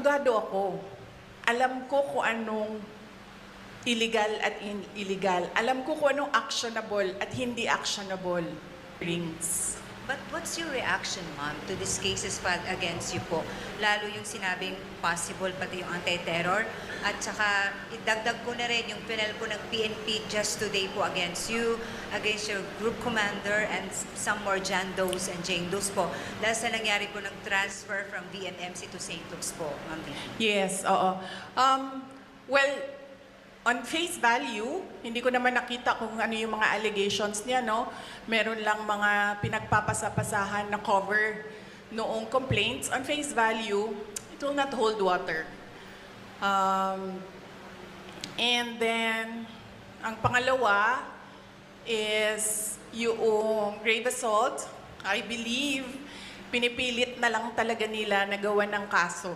abogado ako. Alam ko kung anong illegal at illegal. Alam ko kung anong actionable at hindi actionable. Rings. But what's your reaction, ma'am, to these cases filed against you po? Lalo yung sinabing possible pati yung anti-terror. At saka idagdag ko na rin yung pinal po ng PNP just today po against you, against your group commander, and some more John Does and Jane Does po. Dahil sa nangyari po ng transfer from VMMC to St. Luke's po, ma'am. Yes, oo. Well, on face value, hindi ko naman nakita kung ano yung mga allegations niya, no? Meron lang mga pinagpapasapasahan na cover noong complaints. On face value, it will not hold water. And then, ang pangalawa is yung grave assault. I believe, pinipilit na lang talaga nila na gawa ng kaso.